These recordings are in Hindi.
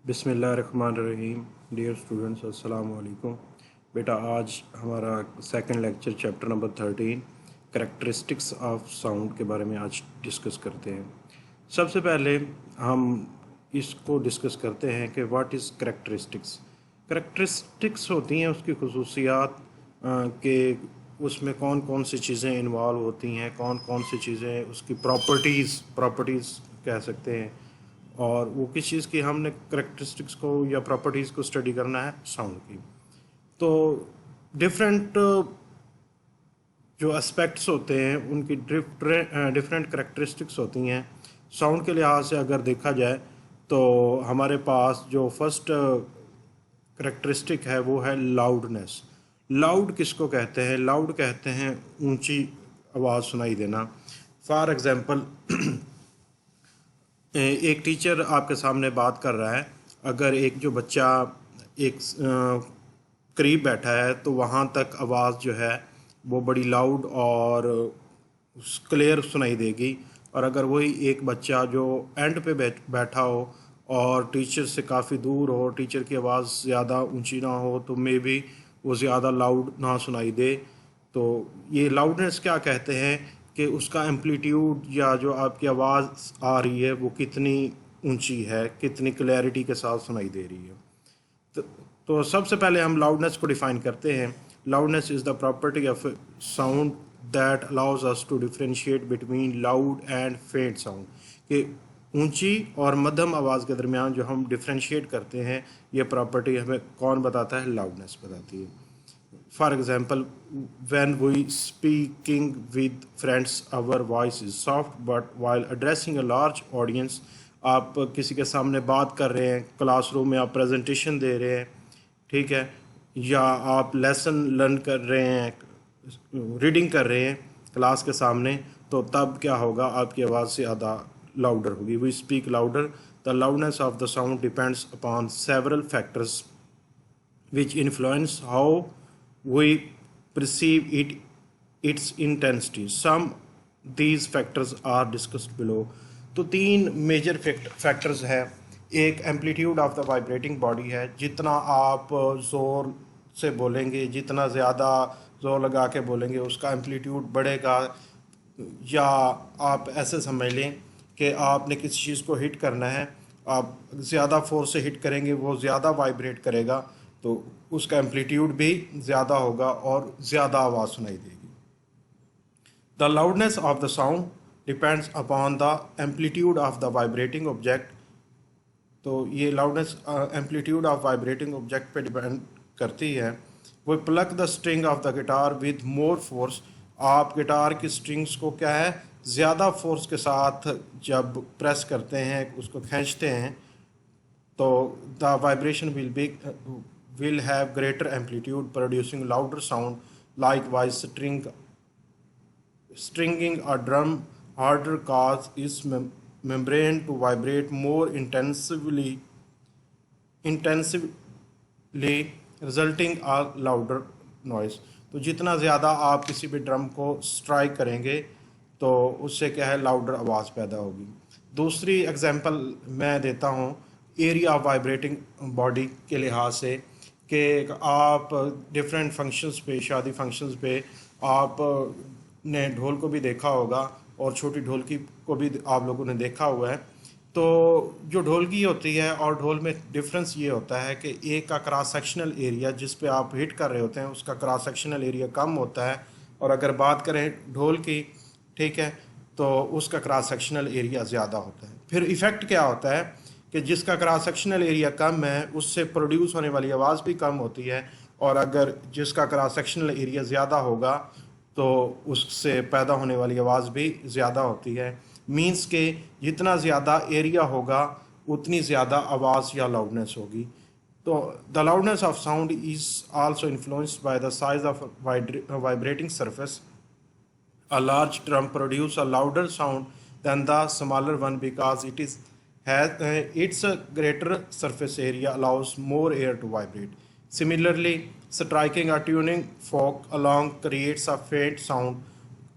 बिस्मिल्लाहिर्रहमानिर्रहीम। डियर स्टूडेंट्स, अस्सलाम वालेकुम। बेटा, आज हमारा second lecture chapter number 13 characteristics of sound के बारे में आज डिस्कस करते हैं। सबसे पहले हम इसको डिस्कस करते हैं कि व्हाट इज़ करैक्टरिस्टिक्स। करैक्टरिस्टिक्स होती हैं उसकी खसूसियात के उसमें कौन कौन सी चीज़ें इन्वॉल्व होती हैं, कौन कौन सी चीज़ें उसकी प्रॉपर्टीज़ कह सकते हैं, और वो किस चीज़ की हमने करेक्टरिस्टिक्स को या प्रॉपर्टीज़ को स्टडी करना है, साउंड की। तो डिफरेंट जो एस्पेक्ट्स होते हैं उनकी डिफरेंट करेक्टरिस्टिक्स होती हैं। साउंड के लिहाज से अगर देखा जाए तो हमारे पास जो फर्स्ट करेक्टरिस्टिक है वो है लाउडनेस। लाउड किसको कहते हैं? लाउड कहते हैं ऊंची आवाज़ सुनाई देना। फॉर एग्ज़ाम्पल, एक टीचर आपके सामने बात कर रहा है, अगर एक जो बच्चा एक करीब बैठा है तो वहाँ तक आवाज़ जो है वो बड़ी लाउड और क्लियर सुनाई देगी। और अगर वही एक बच्चा जो एंड पे बैठा हो और टीचर से काफ़ी दूर हो, टीचर की आवाज़ ज़्यादा ऊंची ना हो, तो मे बी वो ज़्यादा लाउड ना सुनाई दे। तो ये लाउडनेस क्या कहते हैं कि उसका एम्पलीट्यूड या जो आपकी आवाज़ आ रही है वो कितनी ऊंची है, कितनी क्लैरिटी के साथ सुनाई दे रही है। तो, तो सबसे पहले हम लाउडनेस को डिफ़ाइन करते हैं। Loudness is the property of sound that allows us to differentiate between loud and faint sound. कि ऊंची और मध्यम आवाज़ के दरमियान जो हम डिफ्रेंशिएट करते हैं, ये प्रॉपर्टी हमें कौन बताता है? लाउडनेस बताती है। For example, when we speaking with friends, our voice is soft, but while addressing a large audience, आप किसी के सामने बात कर रहे हैं, क्लासरूम में आप प्रेजेंटेशन दे रहे हैं, ठीक है, या आप लेसन लर्न कर रहे हैं, रीडिंग कर रहे हैं क्लास के सामने, तो तब क्या होगा? आपकी आवाज़ ज़्यादा लाउडर होगी। We speak louder. The loudness of the sound depends upon several factors which influence how we perceive its intensity. Some these factors are discussed below. तो तीन मेजर फैक्टर्स है। एक amplitude of the vibrating body है। जितना आप ज़ोर से बोलेंगे, जितना ज़्यादा ज़ोर लगा के बोलेंगे, उसका एम्पलीट्यूड बढ़ेगा। या आप ऐसे समझ लें कि आपने किसी चीज़ को हिट करना है, आप ज़्यादा फोर्स से हिट करेंगे, वो ज़्यादा वाइब्रेट करेगा, तो उसका एम्पलीट्यूड भी ज़्यादा होगा और ज़्यादा आवाज़ सुनाई देगी। The loudness of the sound depends upon the amplitude of the vibrating object. तो ये loudness amplitude of vibrating object पे डिपेंड करती है। वो plug the string of the guitar with more force. आप गिटार की स्ट्रिंग्स को क्या है, ज़्यादा फोर्स के साथ जब प्रेस करते हैं, उसको खींचते हैं, तो the vibration will have greater amplitude, producing louder sound. Likewise, stringing a drum harder causes its membrane to vibrate more intensively, resulting a louder noise. तो जितना ज़्यादा आप किसी भी ड्रम को स्ट्राइक करेंगे तो उससे क्या है, लाउडर आवाज़ पैदा होगी। दूसरी एग्जांपल मैं देता हूँ एरिया ऑफ वाइब्रेटिंग बॉडी के लिहाज से, कि आप डिफरेंट फंक्शंस पे, शादी फंक्शंस पे आप ने ढोल को भी देखा होगा और छोटी ढोलकी को भी आप लोगों ने देखा हुआ है। तो जो ढोलकी होती है और ढोल में डिफरेंस ये होता है कि एक का क्रॉस सेक्शनल एरिया जिस पे आप हिट कर रहे होते हैं उसका क्रॉस सेक्शनल एरिया कम होता है, और अगर बात करें ढोल की, ठीक है, तो उसका क्रॉस सेक्शनल एरिया ज़्यादा होता है। फिर इफ़ेक्ट क्या होता है कि जिसका क्रॉस सेक्शनल एरिया कम है उससे प्रोड्यूस होने वाली आवाज़ भी कम होती है, और अगर जिसका क्रॉस सेक्शनल एरिया ज़्यादा होगा तो उससे पैदा होने वाली आवाज़ भी ज़्यादा होती है। मींस के जितना ज़्यादा एरिया होगा उतनी ज़्यादा आवाज़ या लाउडनेस होगी। तो the loudness of sound is also influenced by the size of vibrating surface. A large drum produces a louder sound than the smaller one because its greater surface area allows more air to vibrate. Similarly, striking a tuning fork along creates a faint sound.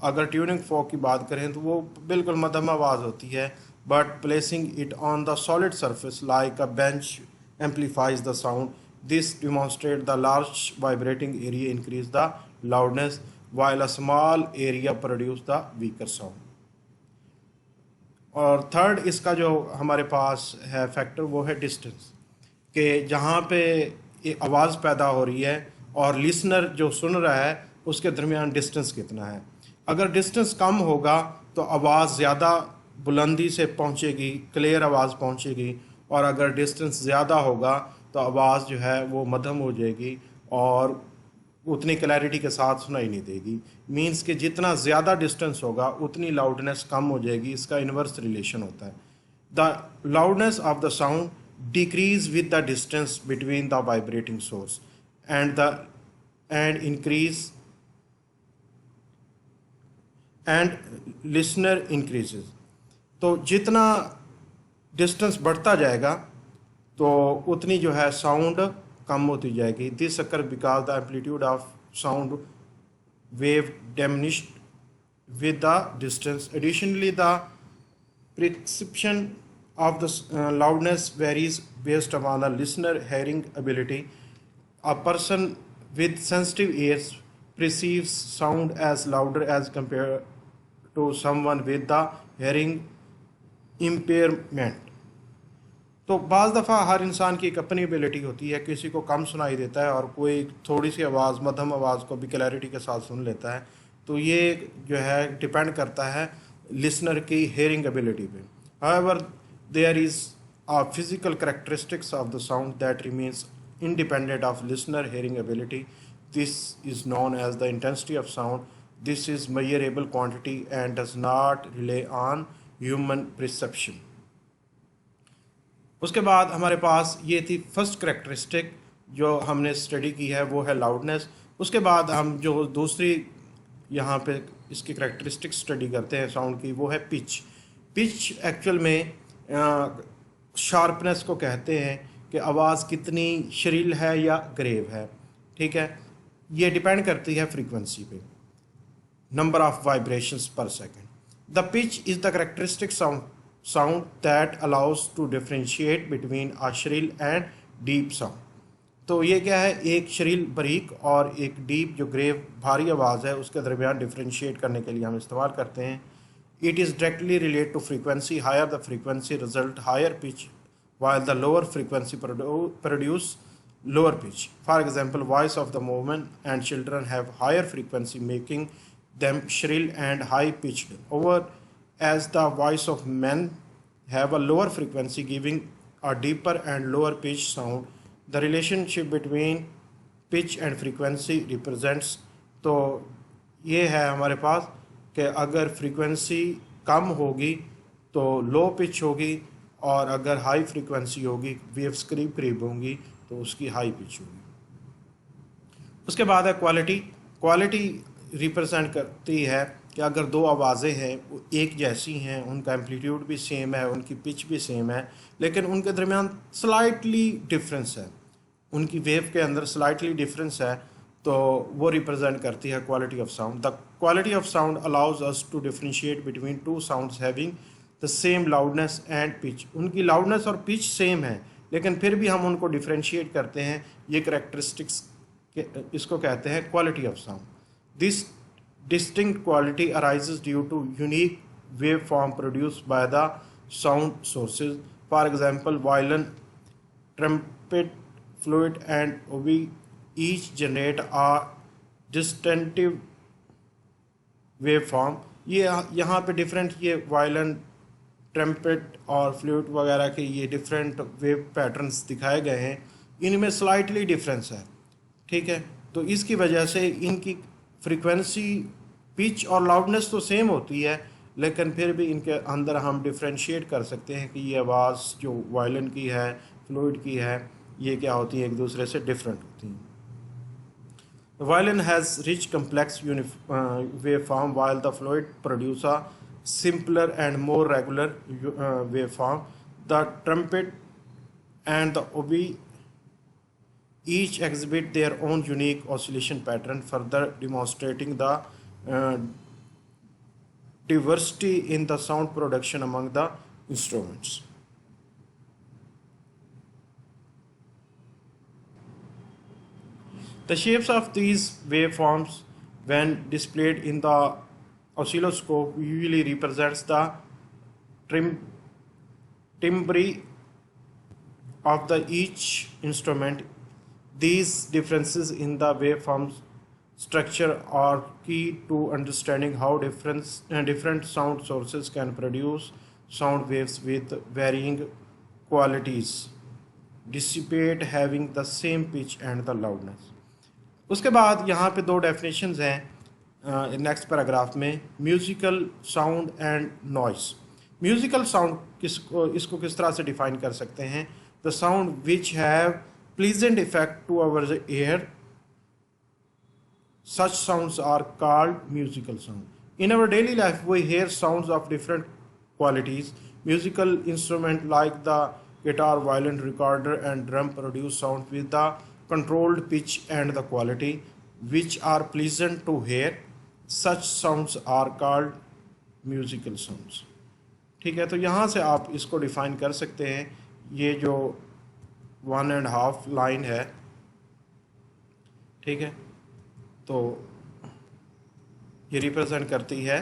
अगर ट्यूनिंग फॉक की बात करें तो वो बिल्कुल मध्यम आवाज़ होती है, but placing it on the solid surface like a bench amplifies the sound. This demonstrates the large vibrating area increase the loudness while a small area produce the weaker sound. और थर्ड इसका जो हमारे पास है फैक्टर वो है डिस्टेंस, कि जहाँ पे ये आवाज़ पैदा हो रही है और लिसनर जो सुन रहा है उसके दरमियान डिस्टेंस कितना है। अगर डिस्टेंस कम होगा तो आवाज़ ज़्यादा बुलंदी से पहुँचेगी, क्लियर आवाज़ पहुँचेगी, और अगर डिस्टेंस ज़्यादा होगा तो आवाज़ जो है वो मध्यम हो जाएगी और उतनी क्लैरिटी के साथ सुनाई नहीं देगी। मींस कि जितना ज़्यादा डिस्टेंस होगा उतनी लाउडनेस कम हो जाएगी। इसका इन्वर्स रिलेशन होता है। The loudness of the sound decrease with the distance between the vibrating source and increase and listener increases. तो जितना डिस्टेंस बढ़ता जाएगा तो उतनी जो है साउंड कम होती जाएगी। This occur because the amplitude of sound wave diminished with the distance. Additionally the perception of the loudness varies based upon the listener hearing ability. A person with sensitive ears perceives sound as louder as compared to someone with the hearing impairment. तो बाज़ दफ़ा हर इंसान की एक अपनी एबिलिटी होती है, किसी को कम सुनाई देता है और कोई थोड़ी सी आवाज़, मध्यम आवाज़ को भी क्लैरिटी के साथ सुन लेता है। तो ये जो है डिपेंड करता है लिसनर की हेयरिंग एबिलिटी पे। However there is a physical characteristics of the sound that remains independent of listener hearing ability. This is known as the intensity of sound. This is measurable quantity and does not rely on human perception. उसके बाद हमारे पास ये थी फर्स्ट करेक्टरिस्टिक जो हमने स्टडी की है, वो है लाउडनेस। उसके बाद हम जो दूसरी यहाँ पे इसकी करेक्टरिस्टिक स्टडी करते हैं साउंड की, वो है पिच। पिच एक्चुअल में शार्पनेस को कहते हैं कि आवाज़ कितनी शरील है या ग्रेव है। ठीक है, ये डिपेंड करती है फ्रीक्वेंसी पे, number of vibrations per second. The pitch is the characteristic sound that allows to differentiate between a shrill and deep sound. तो ये क्या है, एक शरील बारीक और एक डीप जो ग्रेव भारी आवाज़ है उसके दरमियान डिफ्रेंशिएट करने के लिए हम इस्तेमाल करते हैं। It is directly relate to frequency. Higher the frequency result higher pitch, while the lower frequency produce lower pitch. For example, voice of the movement and children have higher frequency, making them shrill and high pitched, over as the voice of men have a lower frequency, giving a deeper and lower pitched sound. The relationship between pitch and frequency represents, तो ये है हमारे पास कि अगर फ्रीक्वेंसी कम होगी तो लो पिच होगी, और अगर हाई फ्रीक्वेंसी होगी, वेव्स करीब करीब होंगी, तो उसकी हाई पिच होगी। उसके बाद है क्वालिटी। क्वालिटी रिप्रेजेंट करती है कि अगर दो आवाज़ें हैं, वो एक जैसी हैं, उनका एम्पलीट्यूड भी सेम है, उनकी पिच भी सेम है, लेकिन उनके दरमियान स्लाइटली डिफरेंस है, उनकी वेव के अंदर स्लाइटली डिफरेंस है, तो वो रिप्रेजेंट करती है quality of sound. The quality of sound allows us to differentiate between two sounds having the same loudness and pitch. उनकी लाउडनेस और पिच सेम है, लेकिन फिर भी हम उनको डिफ्रेंशिएट करते हैं। ये करेक्टरिस्टिक्स इसको कहते हैं quality of sound. This distinct quality arises due to unique wave form produced by the sound sources. For example, violin, trumpet, flute and oboe each generate a distinctive wave form. ये यहाँ पे डिफरेंट, ये वायलिन, ट्रम्पेट और फ्लूट वगैरह के ये डिफरेंट वेव पैटर्न्स दिखाए गए हैं, इनमें स्लाइटली डिफरेंस है। ठीक है, तो इसकी वजह से इनकी फ्रीक्वेंसी, पिच और लाउडनेस तो सेम होती है, लेकिन फिर भी इनके अंदर हम डिफ्रेंशिएट कर सकते हैं कि ये आवाज़ जो वायलिन की है, फ्लूट की है, ये क्या होती है, एक दूसरे से डिफरेंट होती हैं। Violin has rich complex wave form while the flute produce a simpler and more regular waveform. The trumpet and the oboe each exhibit their own unique oscillation pattern, further demonstrating the diversity in the sound production among the instruments. The shapes of these waveforms when displayed in the oscilloscope usually represents the timbre of the each instrument. These differences in the waveform structure are key to understanding how different sound sources can produce sound waves with varying qualities, dissipate having the same pitch and the loudness. उसके बाद यहाँ पे दो डेफिनेशंस हैं नेक्स्ट पैराग्राफ में, musical sound and noise. Musical sound इसको किस तरह से डिफाइन कर सकते हैं? The sound which have pleasant effect to our ear, such sounds are called musical sound. In our daily life we hear sounds of different qualities. Musical instruments like the guitar, violin, recorder and drum produce sound with the controlled pitch and the quality which are pleasant to hear. Such sounds are called musical sounds. ठीक है, तो यहाँ से आप इसको डिफाइन कर सकते हैं. ये जो 1.5 लाइन है, ठीक है, तो ये रिप्रेजेंट करती है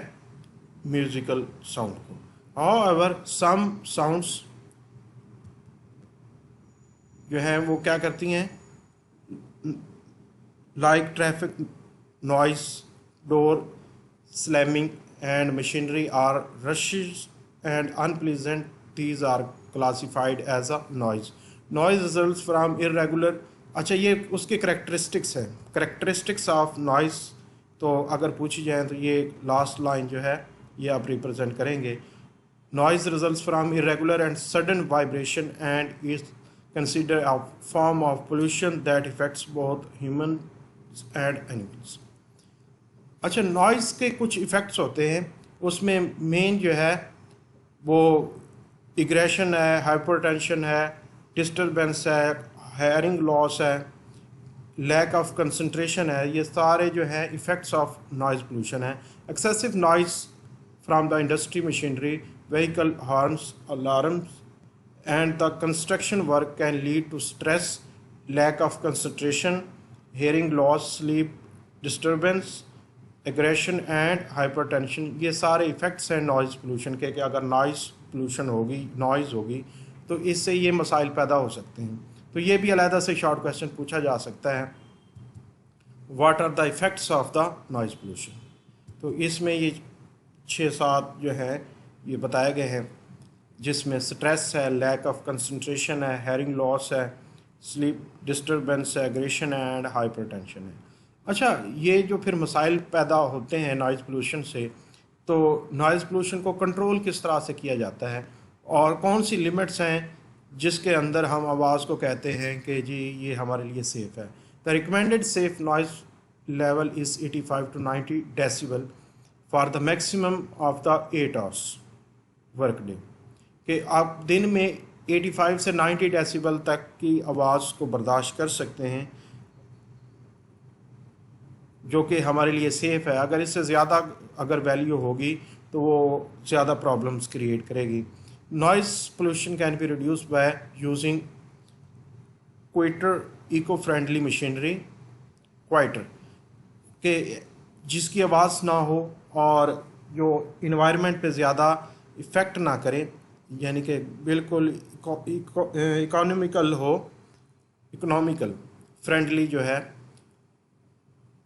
म्यूजिकल साउंड को. हाउएवर सम साउंड्स जो है वो क्या करती हैं, like traffic noise, door slamming and machinery are rushes and unpleasant. These are classified as a noise. Noise results from irregular. अच्छा, ये उसके करेक्टरिस्टिक्स हैं, करेक्टरिस्टिक्स ऑफ नॉइस. तो अगर पूछी जाए तो ये लास्ट लाइन जो है ये आप रिप्रेजेंट करेंगे. Noise results from irregular and sudden vibration and is consider a form of pollution that effects both human and animals. अच्छा, नॉइज़ के कुछ इफ़ेक्ट्स होते हैं, उसमें मेन जो है वो इग्रेशन है, हाइपरटेंशन है, डिस्टर्बेंस है, हेयरिंग लॉस है, लैक ऑफ कंसंट्रेशन है. ये सारे जो है इफ़ेक्ट्स ऑफ नॉइज़ पोल्यूशन है. Excessive noise from the industry machinery, vehicle horns, alarms and the construction work can lead to stress, lack of concentration, hearing loss, sleep disturbance, aggression and hypertension. ये सारे इफ़ेक्ट्स हैं नॉइज़ पोल्यूशन के, कि अगर नॉइज़ पोल्यूशन होगी, नॉइज़ होगी, तो इससे ये मसाइल पैदा हो सकते हैं. तो ये भी अलहदा से शॉर्ट क्वेश्चन पूछा जा सकता है, what are the effects of the noise pollution. तो इसमें ये 6-7 जो है ये बताए गए हैं, जिसमें स्ट्रेस है, लैक ऑफ कंसंट्रेशन है, हेयरिंग लॉस है, स्लीप डिस्टर्बेंस है, एग्रेशन एंड हाइपरटेंशन है. अच्छा, ये जो फिर मसाइल पैदा होते हैं नॉइज़ पोल्यूशन से, तो नॉइज़ पोल्यूशन को कंट्रोल किस तरह से किया जाता है और कौन सी लिमिट्स हैं जिसके अंदर हम आवाज़ को कहते हैं कि जी ये हमारे लिए सेफ़ है. The recommended safe noise level is 85 to 90 decibel for the maximum of the 8 hours work day. कि आप दिन में 85 से 90 डेसिबल तक की आवाज़ को बर्दाश्त कर सकते हैं, जो कि हमारे लिए सेफ़ है. अगर इससे ज़्यादा अगर वैल्यू होगी तो वो ज़्यादा प्रॉब्लम्स क्रिएट करेगी. Noise pollution can be reduce by using quieter eco friendly machinery. Quieter के जिसकी आवाज़ ना हो और जो इन्वायरमेंट पे ज़्यादा इफ़ेक्ट ना करे, यानी कि बिल्कुल इकोनॉमिकल फ्रेंडली जो है.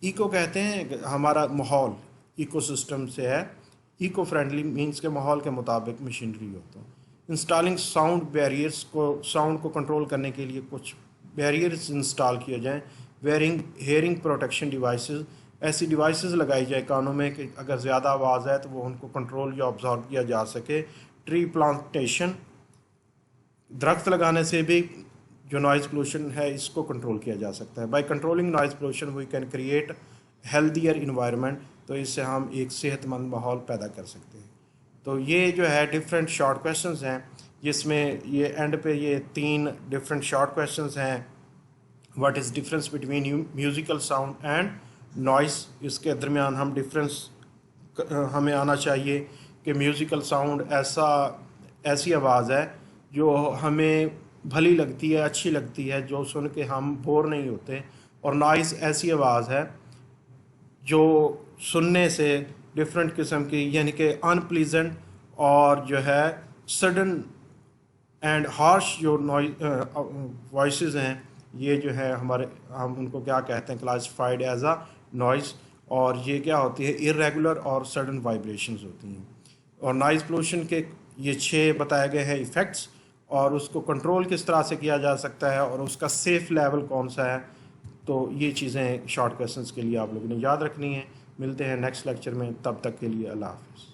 इको कहते हैं हमारा माहौल, इकोसिस्टम से है. इको फ्रेंडली मींस के माहौल के मुताबिक मशीनरी होता है. इंस्टॉलिंग साउंड बैरियर्स को, साउंड को कंट्रोल करने के लिए कुछ बैरियर्स इंस्टॉल किए जाएं. हेयरिंग प्रोटेक्शन डिवाइसेस, ऐसी डिवाइसेस लगाई जाए कानों में कि अगर ज़्यादा आवाज़ है तो वो उनको कंट्रोल या ऑब्जॉर्व किया जा सके. ट्री प्लांटेशन, दरख्त लगाने से भी जो नॉइज़ पोल्यूशन है इसको कंट्रोल किया जा सकता है. By controlling noise pollution we can create healthier environment. तो इससे हम एक सेहतमंद माहौल पैदा कर सकते हैं. तो ये जो है डिफरेंट शॉर्ट क्वेश्चंस हैं, जिसमें ये एंड पे ये 3 डिफरेंट शॉर्ट क्वेश्चंस हैं. What is difference between musical sound and noise. इसके दरमियान हम डिफरेंस हमें आना चाहिए कि म्यूज़िकल साउंड ऐसा ऐसी आवाज़ है जो हमें भली लगती है, अच्छी लगती है, जो सुन के हम बोर नहीं होते। और नॉइज़ ऐसी आवाज़ है जो सुनने से डिफरेंट किस्म की, यानी कि अनप्लीजेंट और जो है सडन एंड हार्श जो वॉइसेस हैं, ये जो है हमारे, हम उनको क्या कहते हैं, क्लासिफाइड एज अ नॉइज़। और ये क्या होती है, इरेगुलर और सडन वाइब्रेशंस होती हैं। और नॉइज़ पोल्यूशन के ये 6 बताए गए हैं इफ़ेक्ट्स, और उसको कंट्रोल किस तरह से किया जा सकता है और उसका सेफ़ लेवल कौन सा है। तो ये चीज़ें शॉर्ट क्वेश्चंस के लिए आप लोगों ने याद रखनी है। मिलते हैं नेक्स्ट लेक्चर में, तब तक के लिए अल्लाह हाफ़िज़।